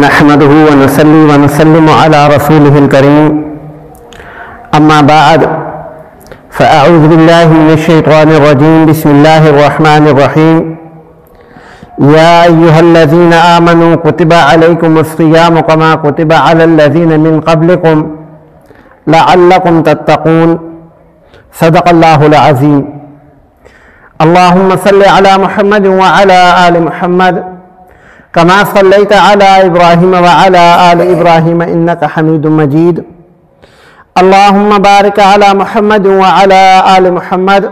نحمده ونصلي ونسلم على رسوله الكريم أما بعد فأعوذ بالله من الشيطان الرجيم بسم الله الرحمن الرحيم يا أيها الذين آمنوا كتب عليكم الصيام كما كتب على الذين من قبلكم لعلكم تتقون صدق الله العظيم اللهم صل على محمد وعلى آل محمد كما صليت على إبراهيم وعلى آل إبراهيم إنك حميد مجيد اللهم بارك على محمد وعلى آل محمد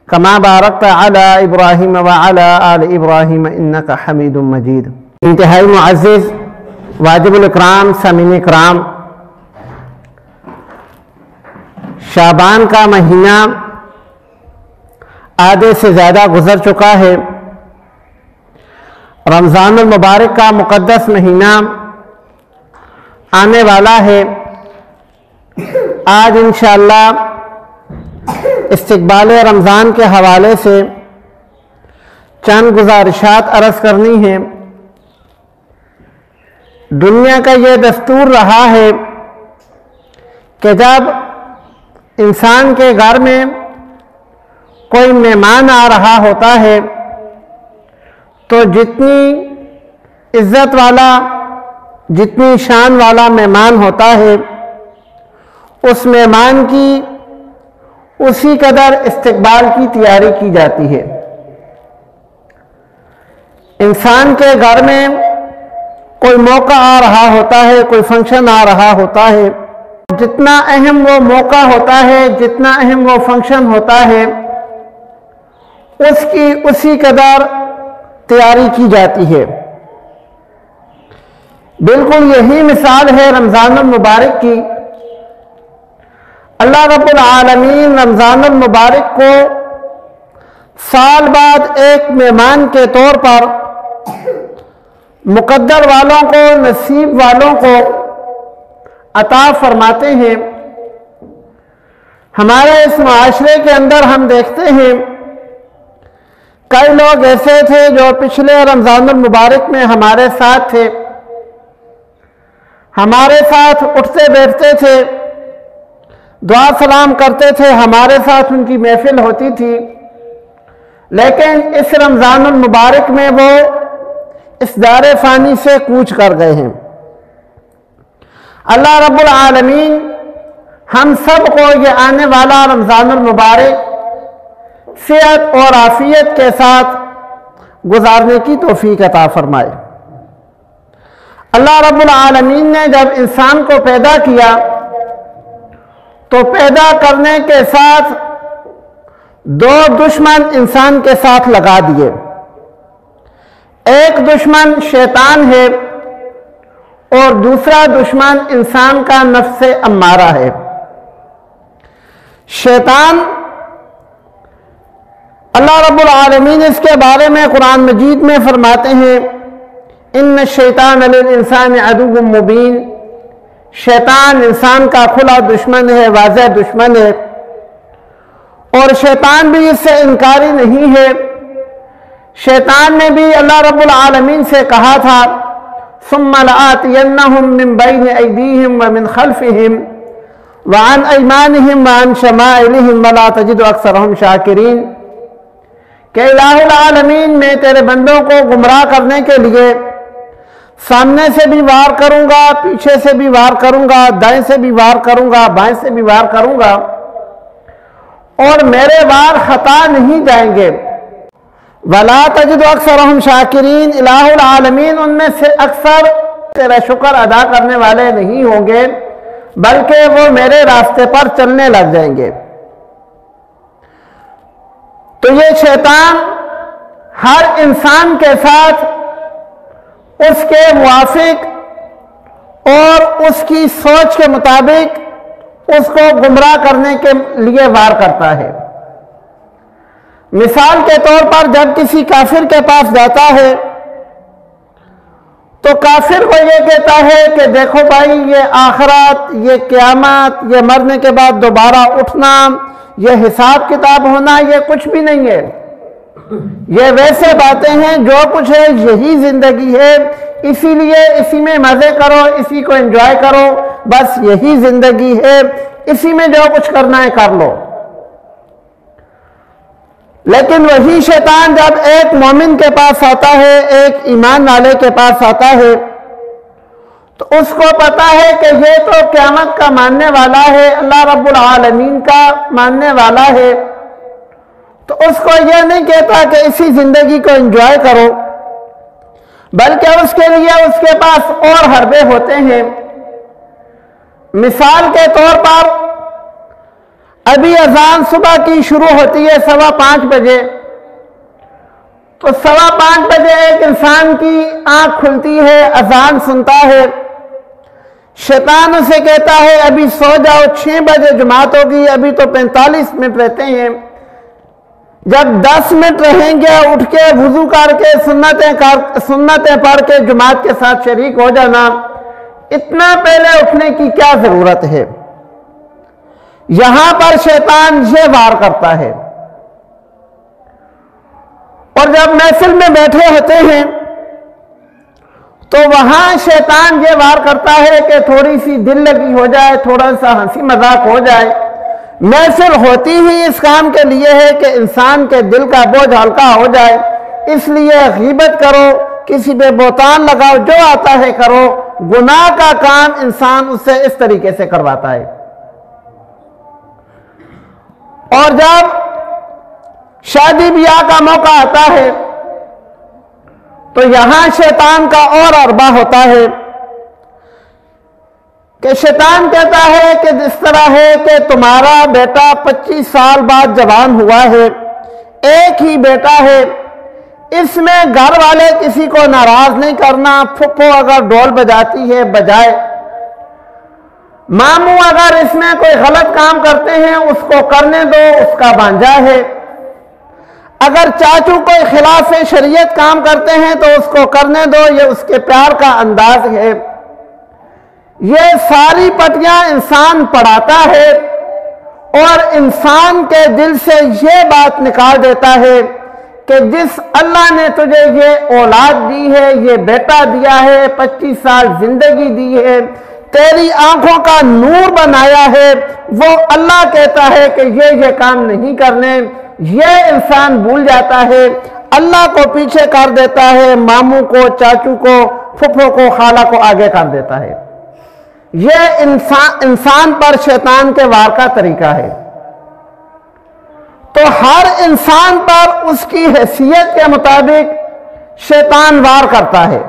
كما باركت على إبراهيم وعلى آل إبراهيم إنك حميد مجيد. انتہائی معزز واجب الاکرام سامعین اکرام، شعبان کا مہینہ آدھے سے زیادہ گزر چکا ہے. رمضان المبارک کا مقدس مہینہ آنے والا ہے. آج انشاءاللہ استقبال رمضان کے حوالے سے چند گزارشات عرض کرنی ہیں. دنیا کا یہ دستور رہا ہے کہ جب انسان کے گھر میں کوئی مہمان آ رہا ہوتا ہے تو جتنی عزت والا، جتنی شان والا مہمان ہوتا ہے، اس مہمان کی اسی قدر استقبال کی تیاری کی جاتی ہے. انسان کے گھر میں کوئی موقع آ رہا ہوتا ہے، کوئی فنکشن آ رہا ہوتا ہے، جتنا اہم وہ موقع ہوتا ہے، جتنا اہم وہ فنکشن ہوتا ہے، اس کی اسی قدر تیاری کی جاتی ہے. بالکل یہی مثال ہے رمضان المبارک کی. اللہ رب العالمین رمضان المبارک کو سال بعد ایک مہمان کے طور پر مقدر والوں کو، نصیب والوں کو عطا فرماتے ہیں. ہمارے اس معاشرے کے اندر ہم دیکھتے ہیں کئی لوگ ایسے تھے جو پچھلے رمضان المبارک میں ہمارے ساتھ تھے، ہمارے ساتھ اٹھتے بیٹھتے تھے، دعا سلام کرتے تھے، ہمارے ساتھ ان کی محفل ہوتی تھی. لیکن اس رمضان المبارک میں وہ اس دار فانی سے کوچ کر گئے ہیں. اللہ رب العالمین ہم سب کو یہ آنے والا رمضان المبارک صحت اور عافیت کے ساتھ گزارنے کی توفیق عطا فرمائے. اللہ رب العالمین نے جب انسان کو پیدا کیا تو پیدا کرنے کے ساتھ دو دشمن انسان کے ساتھ لگا دیے. ایک دشمن شیطان ہے اور دوسرا دشمن انسان کا نفس امارہ ہے. شیطان، اللہ رب العالمین اس کے بارے میں قرآن مجید میں فرماتے ہیں ان الشیطان للانسان عدو مبین. شیطان انسان کا کھلا دشمن ہے، واضح دشمن ہے، اور شیطان بھی اس سے انکاری نہیں ہے. شیطان نے بھی اللہ رب العالمین سے کہا تھا ثم لآتینہم من بین ایدیہم ومن خلفہم وعن ایمانہم وعن شمائلہم ولا تجد اکثرہم شاکرین، کہ الہ العالمین میں تیرے بندوں کو گمراہ کرنے کے لیے سامنے سے بھی وار کروں گا، پیچھے سے بھی وار کروں گا، دائیں سے بھی وار کروں گا، بائیں سے بھی وار کروں گا، اور میرے وار خطا نہیں جائیں گے. وَلَا تَجِدُ أَكْثَرَهُمْ شَاكِرِينَ، الہ العالمین ان میں سے اکثر تیرا شکر ادا کرنے والے نہیں ہوں گے، بلکہ وہ میرے راستے پر چلنے لگ جائیں گے. تو یہ شیطان ہر انسان کے ساتھ اس کے موافق اور اس کی سوچ کے مطابق اس کو گمراہ کرنے کے لیے وار کرتا ہے. مثال کے طور پر جب کسی کافر کے پاس جاتا ہے تو کافر کو یہ کہتا ہے کہ دیکھو بھائی، یہ آخرت، یہ قیامت، یہ مرنے کے بعد دوبارہ اٹھنا، یہ حساب کتاب ہونا، یہ کچھ بھی نہیں ہے. یہ ویسے باتیں ہیں، جو کچھ ہے یہی زندگی ہے، اسی لیے اسی میں مزے کرو، اسی کو انجوائے کرو، بس یہی زندگی ہے، اسی میں جو کچھ کرنا ہے کر لو۔ لیکن وہی شیطان جب ایک مومن کے پاس آتا ہے، ایک ایمان والے کے پاس آتا ہے، تو اس کو پتا ہے کہ یہ تو قیامت کا ماننے والا ہے، اللہ رب العالمین کا ماننے والا ہے، تو اس کو یہ نہیں کہتا کہ اسی زندگی کو انجوائے کرو، بلکہ اس کے لیے اس کے پاس اور حربے ہوتے ہیں۔ مثال کے طور پر ابھی اذان صبح کی شروع ہوتی ہے 5:15 بجے، تو 5:15 بجے ایک انسان کی آنکھ کھلتی ہے، اذان سنتا ہے، شیطان اسے کہتا ہے ابھی سو جاؤ، 6 بجے جماعت ہوگی، ابھی تو 45 منٹ رہتے ہیں، جب 10 منٹ رہیں گے اٹھ کے وضو کر کے سنتیں پڑھ کے جماعت کے ساتھ شریک ہو جانا، اتنا پہلے اٹھنے کی کیا ضرورت ہے؟ یہاں پر شیطان یہ وار کرتا ہے۔ اور جب محفل میں بیٹھے ہوتے ہیں تو وہاں شیطان یہ وار کرتا ہے کہ تھوڑی سی دل لگی ہو جائے، تھوڑا سا ہنسی مذاق ہو جائے۔ محفل ہوتی ہی اس کام کے لیے ہے کہ انسان کے دل کا بوجھ ہلکا ہو جائے، اس لیے غیبت کرو، کسی پہ بہتان لگاؤ، جو آتا ہے کرو، گناہ کا کام انسان اس سے اس طریقے سے کرواتا ہے۔ اور جب شادی بیاہ کا موقع آتا ہے تو یہاں شیطان کا اور حربہ ہوتا ہے کہ شیطان کہتا ہے کہ جس طرح ہے کہ تمہارا بیٹا 25 سال بعد جوان ہوا ہے، ایک ہی بیٹا ہے، اس میں گھر والے کسی کو ناراض نہیں کرنا، پھپھو اگر ڈھول بجاتی ہے بجائے، ماموں اگر اس میں کوئی غلط کام کرتے ہیں اس کو کرنے دو، اس کا بھانجا ہے، اگر چاچو کوئی خلاف شریعت کام کرتے ہیں تو اس کو کرنے دو، یہ اس کے پیار کا انداز ہے۔ یہ ساری پٹیاں انسان پڑھاتا ہے اور انسان کے دل سے یہ بات نکال دیتا ہے کہ جس اللہ نے تجھے یہ اولاد دی ہے، یہ بیٹا دیا ہے، 25 سال زندگی دی ہے، تیری آنکھوں کا نور بنایا ہے، وہ اللہ کہتا ہے کہ یہ کام نہیں کرنے، یہ انسان بھول جاتا ہے، اللہ کو پیچھے کر دیتا ہے، ماموں کو، چاچو کو، پھپھو کو، خالہ کو آگے کر دیتا ہے۔ یہ انسان پر شیطان کے وار کا طریقہ ہے۔ تو ہر انسان پر اس کی حیثیت کے مطابق شیطان وار کرتا ہے۔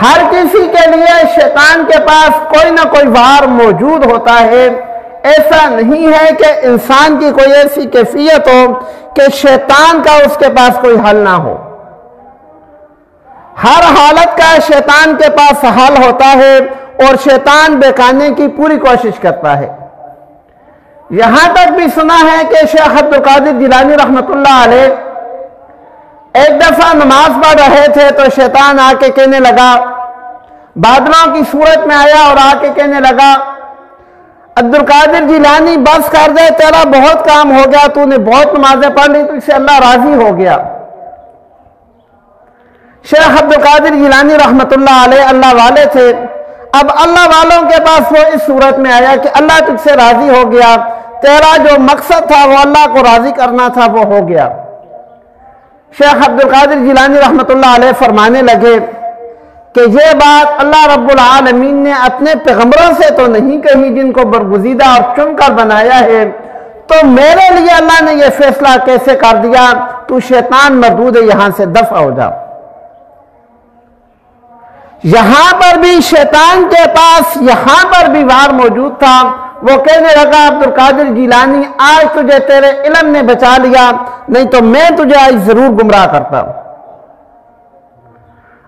ہر کسی کے لیے شیطان کے پاس کوئی نہ کوئی وار موجود ہوتا ہے۔ ایسا نہیں ہے کہ انسان کی کوئی ایسی کیفیت ہو کہ شیطان کا اس کے پاس کوئی حل نہ ہو۔ ہر حالت کا شیطان کے پاس حل ہوتا ہے اور شیطان بہکانے کی پوری کوشش کرتا ہے۔ یہاں تک بھی سنا ہے کہ شیخ عبد القادر جیلانی رحمۃ اللہ علیہ ایک دفعہ نماز پڑھ رہے تھے تو شیطان آ کے کہنے لگا، بادلوں کی صورت میں آیا اور آ کے کہنے لگا، عبد القادر جیلانی بس کر دے، تیرا بہت کام ہو گیا، تو نے بہت نمازیں پڑھ لی، تو اس سے اللہ راضی ہو گیا۔ شیخ عبد القادر جیلانی رحمۃ اللہ علیہ اللہ والے تھے، اب اللہ والوں کے پاس وہ اس صورت میں آیا کہ اللہ تجھ سے راضی ہو گیا، تیرا جو مقصد تھا وہ اللہ کو راضی کرنا تھا وہ ہو گیا۔ شیخ عبد القادر جیلانی رحمۃ اللہ علیہ فرمانے لگے کہ یہ بات اللہ رب العالمین نے اپنے پیغمبروں سے تو نہیں کہی جن کو برگزیدہ اور چن کر بنایا ہے، تو میرے لیے اللہ نے یہ فیصلہ کیسے کر دیا؟ تو شیطان مردود ہے، یہاں سے دفع ہو جا۔ یہاں پر بھی شیطان کے پاس یہاں پر بھی وار موجود تھا۔ وہ کہنے لگا، عبد القادر جیلانی آج تجھے تیرے علم نے بچا لیا، نہیں تو میں تجھے آج ضرور گمراہ کرتا۔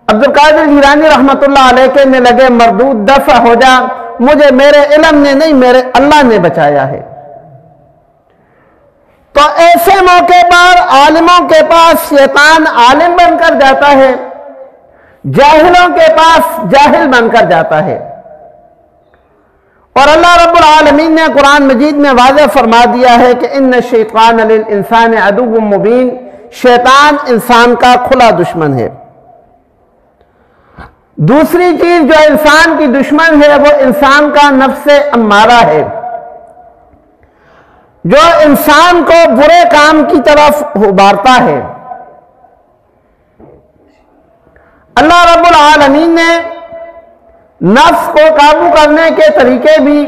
عبد القادر جیلانی رحمۃ اللہ علیہ کہنے لگے، مردود دفع ہو جا، مجھے میرے علم نے نہیں، میرے اللہ نے بچایا ہے۔ تو ایسے موقع پر عالموں کے پاس شیطان عالم بن کر جاتا ہے، جاہلوں کے پاس جاہل بن کر جاتا ہے۔ اور اللہ رب العالمین نے قرآن مجید میں واضح فرما دیا ہے کہ ان الشیطان للانسان عدو مبین، شیطان انسان کا کھلا دشمن ہے۔ دوسری چیز جو انسان کی دشمن ہے وہ انسان کا نفس امارہ ہے، جو انسان کو برے کام کی طرف ابھارتا ہے۔ اللہ رب العالمین نے نفس کو قابو کرنے کے طریقے بھی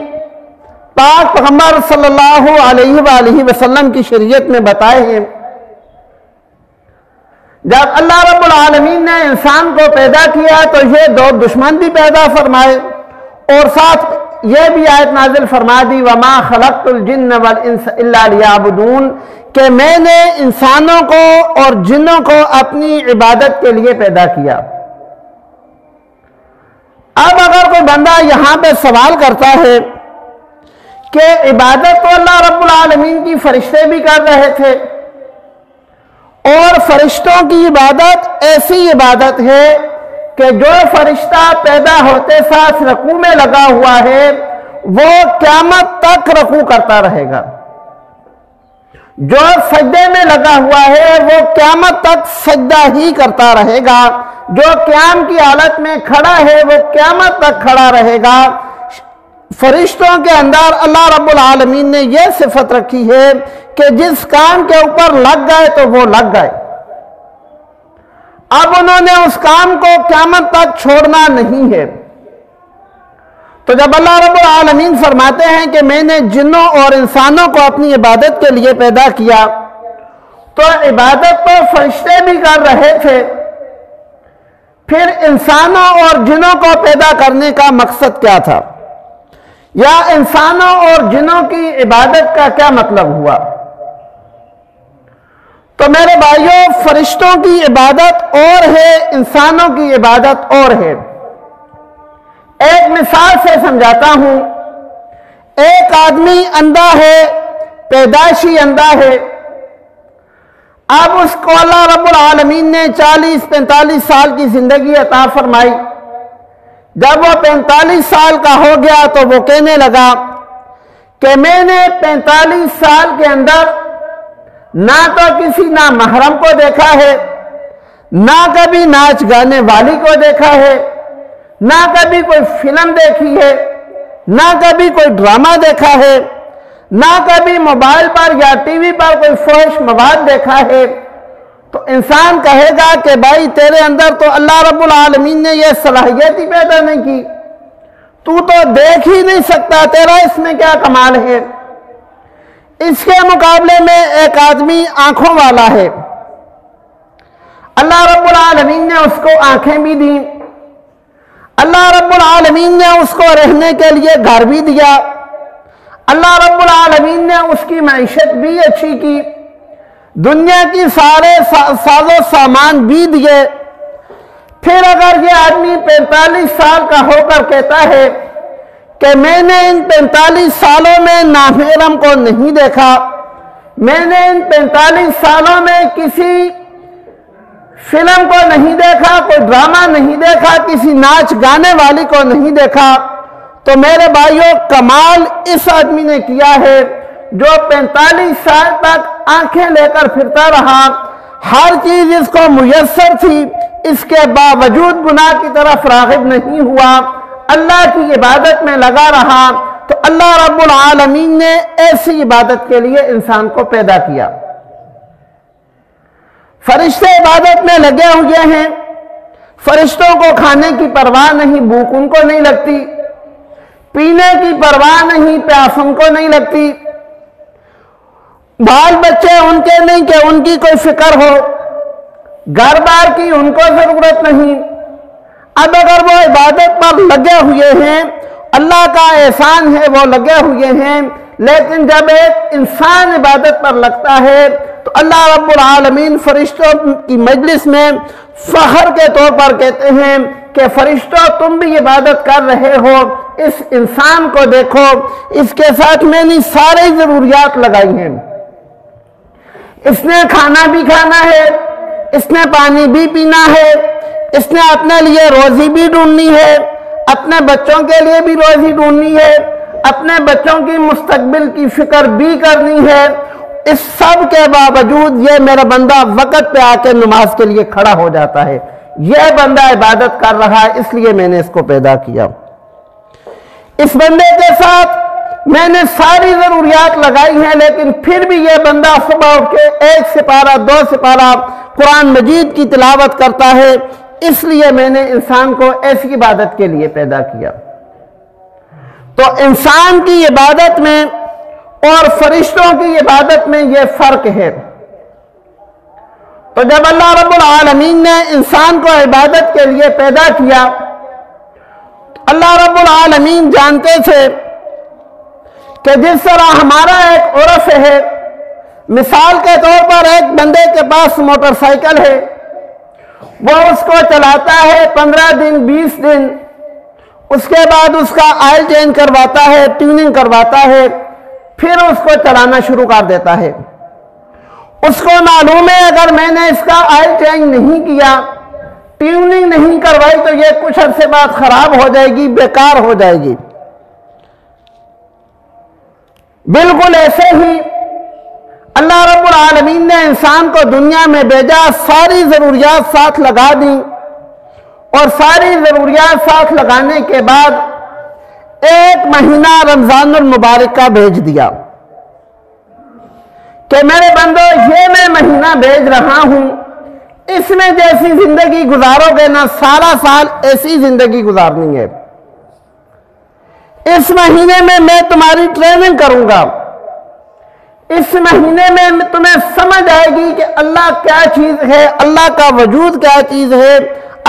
پاک پیغمبر صلی اللہ علیہ وآلہ وسلم کی شریعت میں بتائے ہیں۔ جب اللہ رب العالمین نے انسان کو پیدا کیا تو یہ دو دشمن بھی پیدا فرمائے، اور ساتھ یہ بھی آیت نازل فرما دی وَمَا خَلَقْتُ الْجِنَّ وَالْإِنسَ إِلَّا لِيَعْبُدُونَ، کہ میں نے انسانوں کو اور جنوں کو اپنی عبادت کے لیے پیدا کیا۔ اب اگر کوئی بندہ یہاں پہ سوال کرتا ہے کہ عبادت تو اللہ رب العالمین کی فرشتے بھی کر رہے تھے، اور فرشتوں کی عبادت ایسی عبادت ہے کہ جو فرشتہ پیدا ہوتے ساتھ رکوع میں لگا ہوا ہے وہ قیامت تک رکوع کرتا رہے گا، جو سجدے میں لگا ہوا ہے وہ قیامت تک سجدہ ہی کرتا رہے گا، جو قیام کی حالت میں کھڑا ہے وہ قیامت تک کھڑا رہے گا۔ فرشتوں کے اندر اللہ رب العالمین نے یہ صفت رکھی ہے کہ جس کام کے اوپر لگ گئے تو وہ لگ گئے، اب انہوں نے اس کام کو قیامت تک چھوڑنا نہیں ہے۔ تو جب اللہ رب العالمین فرماتے ہیں کہ میں نے جنوں اور انسانوں کو اپنی عبادت کے لیے پیدا کیا، تو عبادت تو فرشتے بھی کر رہے تھے، پھر انسانوں اور جنوں کو پیدا کرنے کا مقصد کیا تھا، یا انسانوں اور جنوں کی عبادت کا کیا مطلب ہوا؟ تو میرے بھائیوں، فرشتوں کی عبادت اور ہے، انسانوں کی عبادت اور ہے۔ ایک مثال سے سمجھاتا ہوں۔ ایک آدمی اندھا ہے، پیدائشی اندھا ہے، اب اس کو اللہ رب العالمین نے 40-45 سال کی زندگی عطا فرمائی۔ جب وہ 45 سال کا ہو گیا تو وہ کہنے لگا کہ میں نے 45 سال کے اندر نہ تو کسی نامحرم کو دیکھا ہے، نہ کبھی ناچ گانے والی کو دیکھا ہے، نہ کبھی کوئی فلم دیکھی ہے، نہ کبھی کوئی ڈرامہ دیکھا ہے، نہ کبھی موبائل پر یا ٹی وی پر کوئی فحش مواد دیکھا ہے۔ تو انسان کہے گا کہ بھائی تیرے اندر تو اللہ رب العالمین نے یہ صلاحیت ہی پیدا نہیں کی، تو دیکھ ہی نہیں سکتا، تیرا اس میں کیا کمال ہے؟ اس کے مقابلے میں ایک آدمی آنکھوں والا ہے، اللہ رب العالمین نے اس کو آنکھیں بھی دیں، اللہ رب العالمین نے اس کو رہنے کے لیے گھر بھی دیا، اللہ رب العالمین نے اس کی معیشت بھی اچھی کی، دنیا کی سارے ساز و سامان بھی دیے۔ پھر اگر یہ آدمی 45 سال کا ہو کر کہتا ہے کہ میں نے ان 45 سالوں میں نامحرم کو نہیں دیکھا، میں نے ان 45 سالوں میں کسی فلم کو نہیں دیکھا، کوئی ڈرامہ نہیں دیکھا، کسی ناچ گانے والی کو نہیں دیکھا، تو میرے بھائیوں کمال اس آدمی نے کیا ہے جو 45 سال تک آنکھیں لے کر پھرتا رہا، ہر چیز اس کو میسر تھی، اس کے باوجود گناہ کی طرف راغب نہیں ہوا، اللہ کی عبادت میں لگا رہا۔ تو اللہ رب العالمین نے ایسی عبادت کے لیے انسان کو پیدا کیا۔ فرشتے عبادت میں لگے ہوئے ہیں، فرشتوں کو کھانے کی پرواہ نہیں، بھوک ان کو نہیں لگتی، پینے کی پرواہ نہیں، پیاس ان کو نہیں لگتی، بال بچے ان کے نہیں کہ ان کی کوئی فکر ہو، گھر بار کی ان کو ضرورت نہیں۔ اب اگر وہ عبادت پر لگے ہوئے ہیں، اللہ کا احسان ہے وہ لگے ہوئے ہیں، لیکن جب ایک انسان عبادت پر لگتا ہے تو اللہ رب العالمین فرشتوں کی مجلس میں فخر کے طور پر کہتے ہیں کہ فرشتوں تم بھی عبادت کر رہے ہو، اس انسان کو دیکھو، اس کے ساتھ میں نے ساری ضروریات لگائی ہیں، اس نے کھانا بھی کھانا ہے، اس نے پانی بھی پینا ہے، اس نے اپنے لیے روزی بھی ڈھونڈنی ہے، اپنے بچوں کے لیے بھی روزی ڈھونڈنی ہے، اپنے بچوں کی مستقبل کی فکر بھی کرنی ہے۔ اس سب کے باوجود یہ میرا بندہ وقت پہ آ کے نماز کے لیے کھڑا ہو جاتا ہے، یہ بندہ عبادت کر رہا ہے اس لیے میں نے اس کو پیدا کیا۔ اس بندے کے ساتھ میں نے ساری ضروریات لگائی ہیں، لیکن پھر بھی یہ بندہ صبح اٹھ کے 1 سپارہ 2 سپارہ قرآن مجید کی تلاوت کرتا ہے، اس لیے میں نے انسان کو ایسی عبادت کے لیے پیدا کیا۔ تو انسان کی عبادت میں اور فرشتوں کی عبادت میں یہ فرق ہے۔ تو جب اللہ رب العالمین نے انسان کو عبادت کے لیے پیدا کیا، اللہ رب العالمین جانتے تھے کہ جس طرح ہمارا ایک عرف ہے، مثال کے طور پر ایک بندے کے پاس موٹر سائیکل ہے، وہ اس کو چلاتا ہے 15 دن 20 دن، اس کے بعد اس کا آئل چینج کرواتا ہے، ٹیوننگ کرواتا ہے، پھر اس کو چلانا شروع کر دیتا ہے۔ اس کو معلوم ہے اگر میں نے اس کا آئل چینج نہیں کیا، ٹیوننگ نہیں کروائی تو یہ کچھ عرصے بعد خراب ہو جائے گی، بیکار ہو جائے گی۔ بالکل ایسے ہی اللہ رب العالمین نے انسان کو دنیا میں بھیجا، ساری ضروریات ساتھ لگا دیں، اور ساری ضروریات ساتھ لگانے کے بعد 1 مہینہ رمضان المبارک کا بھیج دیا کہ میرے بندو یہ میں مہینہ بھیج رہا ہوں، اس میں جیسی زندگی گزارو گے نا، سارا سال ایسی زندگی گزارنی ہے۔ اس مہینے میں تمہاری ٹریننگ کروں گا، اس مہینے میں تمہیں سمجھ آئے گی کہ اللہ کیا چیز ہے، اللہ کا وجود کیا چیز ہے،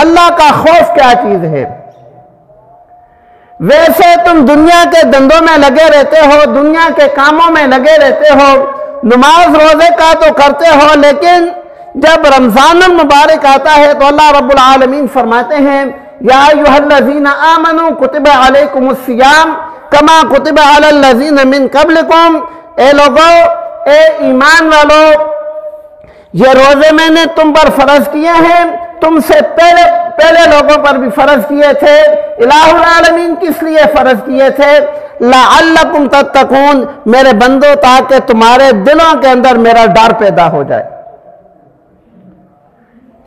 اللہ کا خوف کیا چیز ہے۔ ویسے تم دنیا کے دندوں میں لگے رہتے ہو، دنیا کے کاموں میں لگے رہتے ہو، نماز روزے کا تو کرتے ہو، لیکن جب رمضان المبارک آتا ہے تو اللہ رب العالمین فرماتے ہیں یا ایھا الذین آمنوا کتب علیکم الصیام کما کتب علی الذین من قبلکم، اے لوگو، اے ایمان والو، یہ روزے میں نے تم پر فرض کیے ہیں، تم سے پہلے لوگوں پر بھی فرض کیے تھے۔ الہ العالمین کس لیے فرض کیے تھے؟ لعلکم تتقون، میرے بندو تاکہ تمہارے دلوں کے اندر میرا ڈر پیدا ہو جائے۔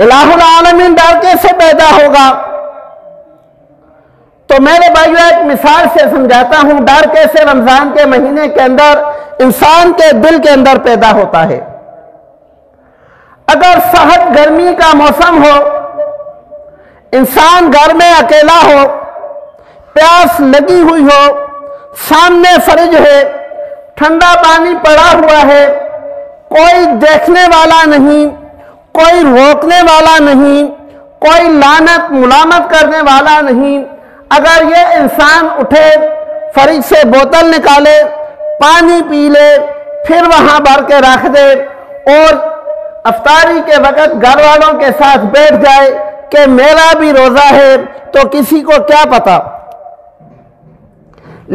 الہ العالمین ڈر کیسے پیدا ہوگا؟ تو میرے بھائیو ایک مثال سے سمجھاتا ہوں ڈر کیسے رمضان کے مہینے کے اندر انسان کے دل کے اندر پیدا ہوتا ہے۔ اگر سخت گرمی کا موسم ہو، انسان گھر میں اکیلا ہو، پیاس لگی ہوئی ہو، سامنے فریج ہے، ٹھنڈا پانی پڑا ہوا ہے، کوئی دیکھنے والا نہیں، کوئی روکنے والا نہیں، کوئی لعنت ملامت کرنے والا نہیں، اگر یہ انسان اٹھے، فریج سے بوتل نکالے، پانی پی لے، پھر وہاں بھر کے رکھ دے اور افطاری کے وقت گھر والوں کے ساتھ بیٹھ جائے کہ میرا بھی روزہ ہے، تو کسی کو کیا پتا؟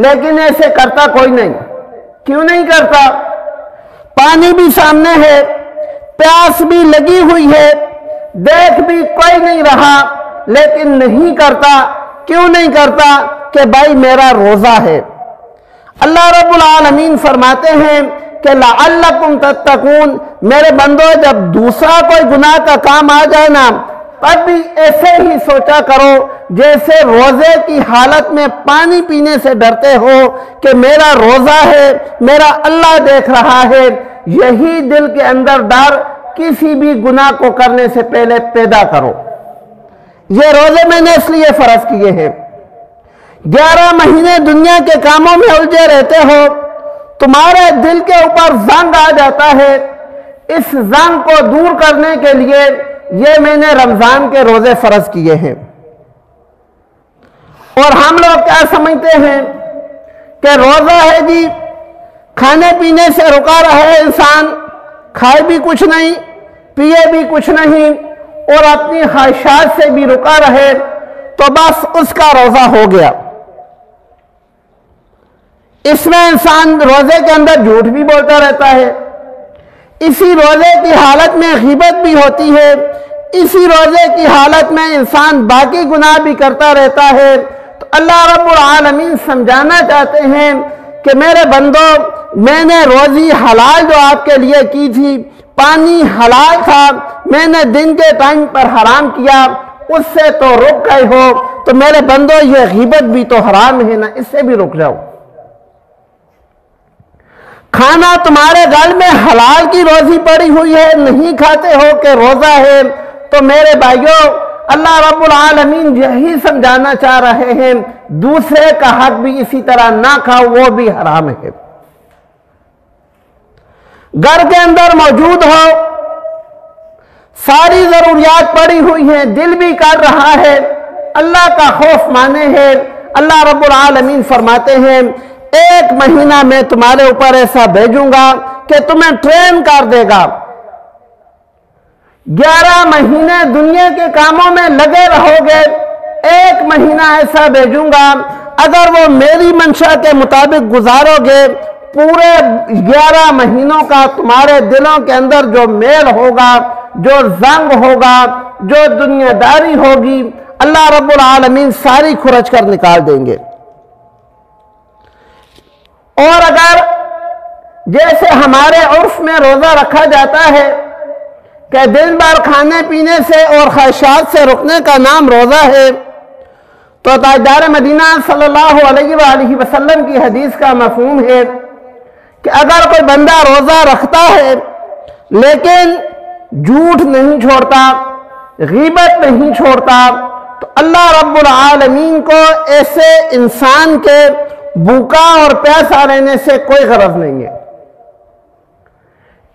لیکن ایسے کرتا کوئی نہیں۔ کیوں نہیں کرتا؟ پانی بھی سامنے ہے، پیاس بھی لگی ہوئی ہے، دیکھ بھی کوئی نہیں رہا، لیکن نہیں کرتا۔ کیوں نہیں کرتا؟ کہ بھائی میرا روزہ ہے۔ اللہ رب العالمین فرماتے ہیں کہ لعلکم تتقون، میرے بندو جب دوسرا کوئی گناہ کا کام آ جائے نا، تب بھی ایسے ہی سوچا کرو جیسے روزے کی حالت میں پانی پینے سے ڈرتے ہو کہ میرا روزہ ہے، میرا اللہ دیکھ رہا ہے۔ یہی دل کے اندر ڈر کسی بھی گناہ کو کرنے سے پہلے پیدا کرو۔ یہ روزے میں نے اس لیے فرض کیے ہیں۔ 11 مہینے دنیا کے کاموں میں الجھے رہتے ہو، تمہارے دل کے اوپر زنگ آ جاتا ہے، اس زنگ کو دور کرنے کے لیے یہ میں نے رمضان کے روزے فرض کیے ہیں۔ اور ہم لوگ کیا سمجھتے ہیں کہ روزہ ہے جی، کھانے پینے سے رکا رہے انسان، کھائے بھی کچھ نہیں، پیے بھی کچھ نہیں، اور اپنی خواہشات سے بھی رکا رہے تو بس اس کا روزہ ہو گیا۔ اس میں انسان روزے کے اندر جھوٹ بھی بولتا رہتا ہے، اسی روزے کی حالت میں غیبت بھی ہوتی ہے، اسی روزے کی حالت میں انسان باقی گناہ بھی کرتا رہتا ہے۔ تو اللہ رب العالمین سمجھانا چاہتے ہیں کہ میرے بندو، میں نے روزی حلال جو آپ کے لیے کی تھی، پانی حلال تھا، میں نے دن کے ٹائم پر حرام کیا، اس سے تو رک گئے ہو، تو میرے بندو یہ غیبت بھی تو حرام ہے نا، اس سے بھی رک جاؤ۔ کھانا تمہارے گھر میں حلال کی روزی پڑی ہوئی ہے، نہیں کھاتے ہو کہ روزہ ہے، تو میرے بھائیوں اللہ رب العالمین یہی سمجھانا چاہ رہے ہیں، دوسرے کا حق بھی اسی طرح نہ کھاؤ، وہ بھی حرام ہے۔ گھر کے اندر موجود ہو، ساری ضروریات پڑی ہوئی ہیں، دل بھی کر رہا ہے، اللہ کا خوف مانے ہے، اللہ رب العالمین فرماتے ہیں 1 مہینہ میں تمہارے اوپر ایسا بھیجوں گا کہ تمہیں ٹرین کر دے گا، 11 مہینے دنیا کے کاموں میں لگے رہو گے، 1 مہینہ ایسا بھیجوں گا اگر وہ میری منشا کے مطابق گزارو گے، پورے 11 مہینوں کا تمہارے دلوں کے اندر جو میل ہوگا، جو زنگ ہوگا، جو دنیا داری ہوگی، اللہ رب العالمین ساری کھرچ کر نکال دیں گے۔ اور اگر جیسے ہمارے عرف میں روزہ رکھا جاتا ہے کہ دن بھر کھانے پینے سے اور خواہشات سے رکنے کا نام روزہ ہے، تو تاجدار مدینہ صلی اللہ علیہ وآلہ وسلم کی حدیث کا مفہوم ہے کہ اگر کوئی بندہ روزہ رکھتا ہے لیکن جھوٹ نہیں چھوڑتا، غیبت نہیں چھوڑتا، تو اللہ رب العالمین کو ایسے انسان کے بھوکا اور پیاسا رہنے سے کوئی غرض نہیں ہے۔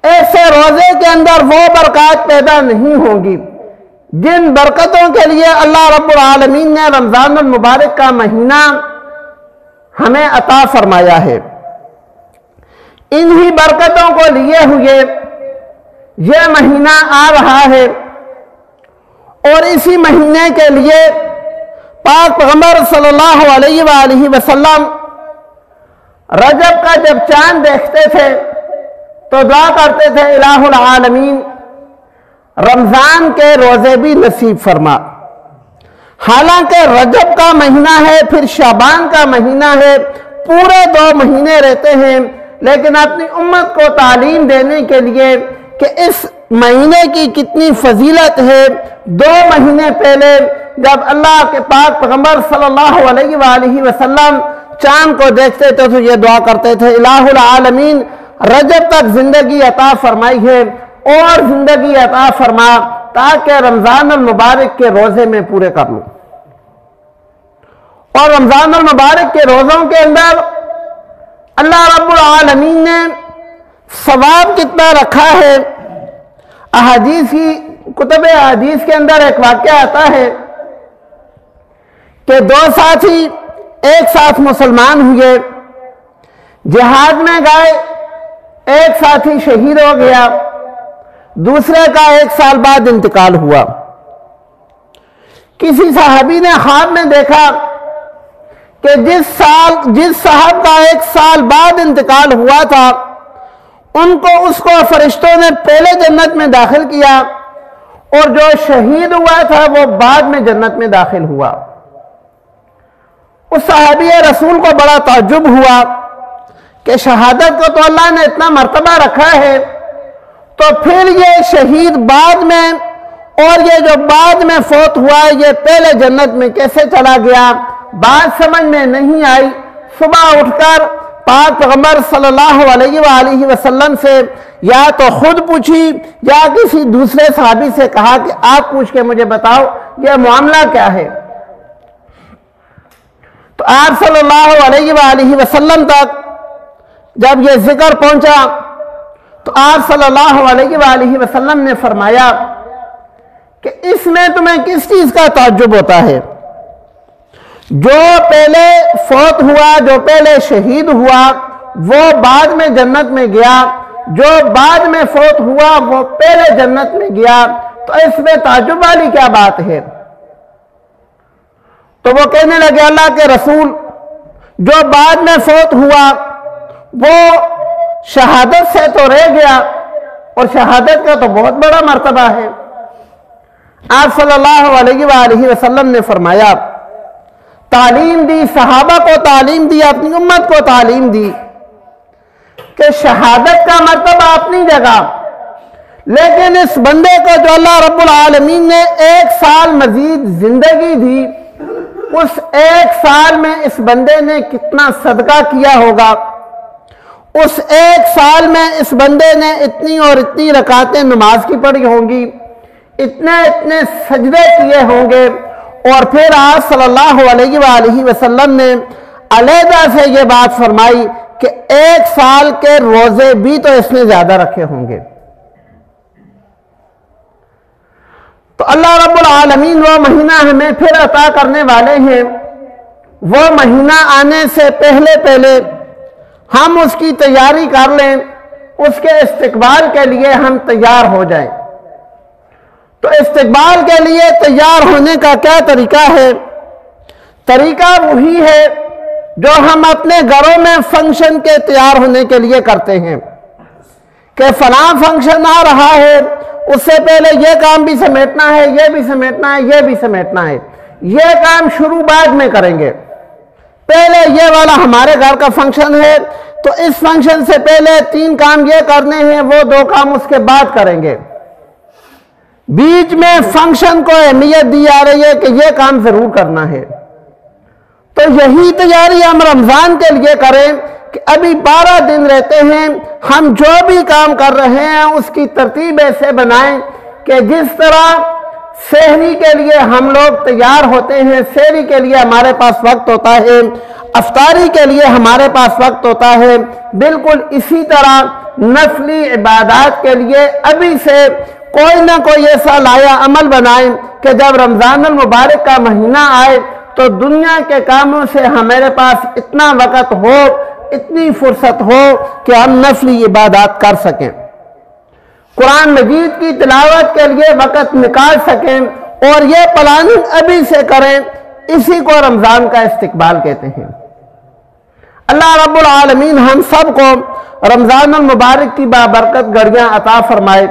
ایسے روزے کے اندر وہ برکات پیدا نہیں ہوں گی جن برکتوں کے لیے اللہ رب العالمین نے رمضان المبارک کا مہینہ ہمیں عطا فرمایا ہے۔ انہی برکتوں کو لیے ہوئے یہ مہینہ آ رہا ہے، اور اسی مہینے کے لیے پاک پیغمبر صلی اللہ علیہ وآلہ وسلم رجب کا جب چاند دیکھتے تھے تو دعا کرتے تھے الہ العالمین رمضان کے روزے بھی نصیب فرما۔ حالانکہ رجب کا مہینہ ہے، پھر شعبان کا مہینہ ہے، پورے 2 مہینے رہتے ہیں، لیکن اپنی امت کو تعلیم دینے کے لیے کہ اس مہینے کی کتنی فضیلت ہے، 2 مہینے پہلے جب اللہ کے پاک پیغمبر صلی اللہ علیہ وآلہ وسلم چاند کو دیکھتے تھے تو یہ دعا کرتے تھے الہ العالمین رجب تک زندگی عطا فرمائی ہے اور زندگی عطا فرما تاکہ رمضان المبارک کے روزے میں پورے کر لوں۔ اور رمضان المبارک کے روزوں کے اندر اللہ رب العالمین نے ثواب کتنا رکھا ہے۔ احادیث کی کتب احادیث کے اندر ایک واقعہ آتا ہے کہ 2 ساتھی ایک ساتھ مسلمان ہوئے، جہاد میں گئے، ایک ساتھی شہید ہو گیا، دوسرے کا 1 سال بعد انتقال ہوا۔ کسی صحابی نے خواب میں دیکھا کہ جس صاحب کا 1 سال بعد انتقال ہوا تھا اس کو فرشتوں نے پہلے جنت میں داخل کیا، اور جو شہید ہوا تھا وہ بعد میں جنت میں داخل ہوا۔ اس صحابی رسول کو بڑا تعجب ہوا کہ شہادت کو تو اللہ نے اتنا مرتبہ رکھا ہے، تو پھر یہ شہید بعد میں اور یہ جو بعد میں فوت ہوا ہے یہ پہلے جنت میں کیسے چلا گیا؟ بات سمجھ میں نہیں آئی۔ صبح اٹھ کر پاک پیغمبر صلی اللہ علیہ وآلہ وسلم سے یا تو خود پوچھی یا کسی دوسرے صحابی سے کہا کہ آپ پوچھ کے مجھے بتاؤ یہ معاملہ کیا ہے۔ تو آپ صلی اللہ علیہ وآلہ وسلم تک جب یہ ذکر پہنچا تو آپ صلی اللہ علیہ وآلہ وسلم نے فرمایا کہ اس میں تمہیں کس چیز کا تعجب ہوتا ہے؟ جو پہلے فوت ہوا، جو پہلے شہید ہوا وہ بعد میں جنت میں گیا، جو بعد میں فوت ہوا وہ پہلے جنت میں گیا، تو اس میں تعجب والی کیا بات ہے؟ تو وہ کہنے لگے اللہ کے رسول جو بعد میں فوت ہوا وہ شہادت سے تو رہ گیا، اور شہادت کا تو بہت بڑا مرتبہ ہے۔ آپ صلی اللہ علیہ وآلہ وسلم نے فرمایا، تعلیم دی، صحابہ کو تعلیم دی، اپنی امت کو تعلیم دی کہ شہادت کا مرتبہ اپنی جگہ، لیکن اس بندے کو جو اللہ رب العالمین نے 1 سال مزید زندگی دی، اس 1 سال میں اس بندے نے کتنا صدقہ کیا ہوگا، اس 1 سال میں اس بندے نے اتنی اور اتنی رکعتیں نماز کی پڑھی ہوں گی، اتنے سجدے کیے ہوں گے، اور پھر آپ صلی اللہ علیہ وآلہ وسلم نے علیحدہ سے یہ بات فرمائی کہ 1 سال کے روزے بھی تو اس نے زیادہ رکھے ہوں گے۔ تو اللہ رب العالمین وہ مہینہ ہمیں پھر عطا کرنے والے ہیں، وہ مہینہ آنے سے پہلے ہم اس کی تیاری کر لیں، اس کے استقبال کے لیے ہم تیار ہو جائیں۔ تو استقبال کے لیے تیار ہونے کا کیا طریقہ ہے؟ طریقہ وہی ہے جو ہم اپنے گھروں میں فنکشن کے تیار ہونے کے لیے کرتے ہیں کہ فلاں فنکشن آ رہا ہے، اس سے پہلے یہ کام بھی سمیٹنا ہے، یہ بھی سمیٹنا ہے، یہ بھی سمیٹنا ہے، یہ کام شروع بعد میں کریں گے، پہلے یہ والا ہمارے گھر کا فنکشن ہے تو اس فنکشن سے پہلے 3 کام یہ کرنے ہیں، وہ 2 کام اس کے بعد کریں گے۔ بیچ میں فنکشن کو اہمیت دی جا رہی ہے کہ یہ کام ضرور کرنا ہے۔ تو یہی تیاری ہم رمضان کے لیے کریں کہ ابھی 12 دن رہتے ہیں، ہم جو بھی کام کر رہے ہیں اس کی ترتیب ایسے بنائیں کہ جس طرح سحری کے لیے ہم لوگ تیار ہوتے ہیں، سحری کے لیے ہمارے پاس وقت ہوتا ہے، افطاری کے لیے ہمارے پاس وقت ہوتا ہے، بالکل اسی طرح نفلی عبادات کے لیے ابھی سے کوئی نہ کوئی ایسا لایا عمل بنائیں کہ جب رمضان المبارک کا مہینہ آئے تو دنیا کے کاموں سے ہمارے پاس اتنا وقت ہو، اتنی فرصت ہو کہ ہم نفلی عبادات کر سکیں، قرآن مجید کی تلاوت کے لیے وقت نکال سکیں، اور یہ پلاننگ ابھی سے کریں۔ اسی کو رمضان کا استقبال کہتے ہیں۔ اللہ رب العالمین ہم سب کو رمضان المبارک کی بابرکت گھڑیاں عطا فرمائے۔